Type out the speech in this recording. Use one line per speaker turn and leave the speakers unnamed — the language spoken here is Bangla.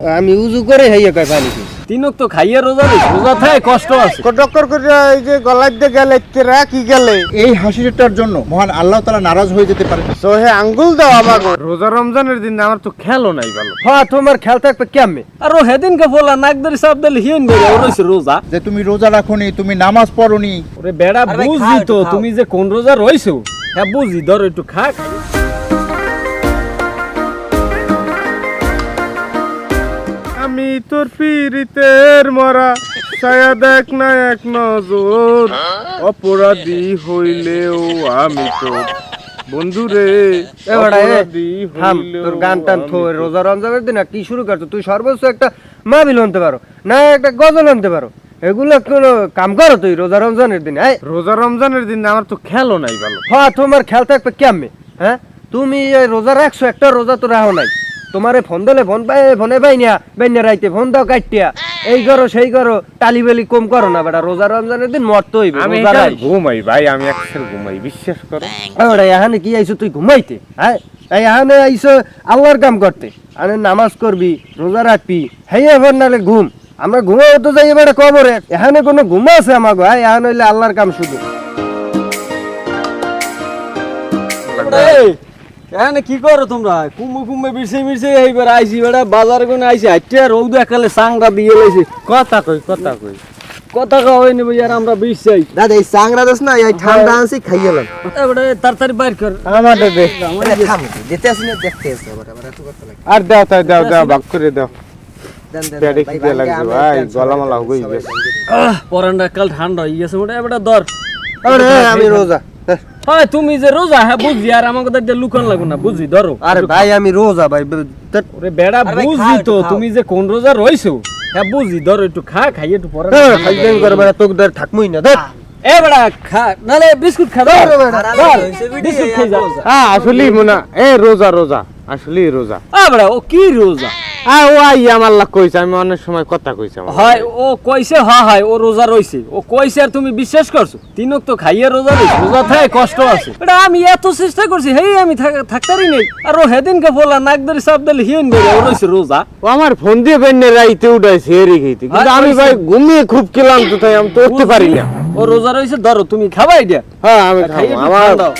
আমি উজু করে হাইয়া কয় পানি খাই।
তিনক তো খাইয়ে রোজা রে, রোজা থাকে কষ্ট আছে।
ডক্টর করে এই যে গলায় দিয়ে গেলে কেরা কি গেলে
এই হাসিটার জন্য মহান আল্লাহ তাআলা নারাজ হয়ে যেতে পারে।
তো হে আঙ্গুল দাও আমাকে।
রোজা রমজানের দিন আমার তো খেলো নাই ভালো।
হ্যাঁ তোমার খেয়াল থাকবে কেমনে?
আর ও হেদিনকে বলা নাক ধরে সাপ দিলে হিন বেরে ও রইছে রোজা।
যে তুমি রোজা রাখোনি, তুমি নামাজ পড়োনি।
ওরে বেড়া বুঝি তো তুমি যে কোন রোজা রইছো। হ্যাঁ বুঝি, ধর একটু খা।
আমি তোর পিরিতের মরা ছায়া দেখ না এক নজর, অপরাধী হইলেও আমি তোর বন্ধুরে।
তোর গান টান থো, রোজা রমজানের দিন কি শুরু করছো তুই? সর্বোচ্চ একটা মাহফিল আনতে পারো না, একটা গজল আনতে পারো, এগুলো কোনো কাম করো তুই রোজা রমজানের দিন?
রোজা রমজানের দিন আমার তো খেলো নাই ভালো।
হ্যাঁ তোমার খেয়াল থাকবে কেমনে? হ্যাঁ তুমি এই রোজা রাখছো, একটা রোজা তো রাখো নাই। তোমারে ফোন দিলে ফোনে বাইনিয়া রাইতে ফোন দাও কাটিয়া, এই করো সেই করো, টালি বেলি কম করো না বেটা। রোজা রমজানের দিন মরতে হইবে।
আমি ঘুমাই ভাই, আমি একসাথে ঘুমাই, বিশ্বাস করো।
এখানে কি আইছো তুই ঘুমাইতে? হ্যাঁ এখানে আইছো আল্লাহর কাম করতে, আরে নামাজ করবি, রোজা রাখবি, হেয়ে এবার নালে ঘুম। আমরা ঘুমাবো তো যাই এবারে কবরে, এখানে কোনো ঘুম আছে আমাকে? হ্যাঁ এখানে হইলে আল্লাহর কাম শুধু।
এখানে কি করো তোমরা? কুমে মিশে এইবার আইছি বেড়া, বাজার কোনে আইছি হাইটে রৌদ একালে সাংরা দিয়ে লাইছে।
কথা কই
কথা কই নেব यार, আমরা বিশ চাই।
দাদা এই সাংরা দস না, এই ঠান্ডা আনছি খাইয়েলাম।
এবারে তাড়াতাড়ি বাইর কর।
আমাদের দে থাম, যেতে আসি না দেখতে আসি আবার এত কথা লাগে।
আর দাও তাই দাও ভাগ করে দাও।
দেন দেন
পেটে খিদে লাগছে ভাই, গলা মালা হয়ে গেছে।
পরানটা কাল ঠান্ডা হয়ে গেছে মোটা। এবারে ধর।
আরে আমি রোজা।
হয় তুমি যে রোজা, হ্যাঁ বুঝি, আর আমাকে তো লুকান লাগবে না, বুঝি ধরো।
আরে ভাই আমি রোজা ভাই।
ওরে বেড়া বুঝি তো তুমি যে কোন রোজা রইছো। হ্যাঁ বুঝি, ধরো একটু খাই একটু পরে
খাইবেন করে বেটা, তোক ধর থাকমই না। ধর
এ বেড়া খা, নালে বিস্কুট খা। ধর বিস্কুট খাই যা।
হ্যাঁ আসলেই মনে রোজা আসলেই রোজা।
বেড়া ও কি রোজা?
ও আই আমার লাগ কইছে, আমি অনেক সময় কথা কইছি।
হয় ও কইছে, হয় ও রোজা রইছে, ও কইছে আর তুমি বিশ্বাস করছো? তিনক তো খাইয়ে রোজা রইছে, রোজা থাকে কষ্ট আছে। এটা আমি এত চেষ্টা করছি, হেই আমি থাকতারই নেই। আর ও হেদিনকে বলা নাক ধরে সাপ দিলে হিন বেরে ও রইছে রোজা।
ও আমার ফোন দিয়ে বেন্নে রাইতে উঠাইছে এরি খাইতে, কিন্তু আমি ভাই ঘুমিয়ে খুব ক্লান্ত, তাই আমি তো উঠতে পারি না।
ও রোজা রইছে, ধরো তুমি খাবাই দিয়া।
হ্যাঁ আমি
খাইয়ে
আমার
দাও।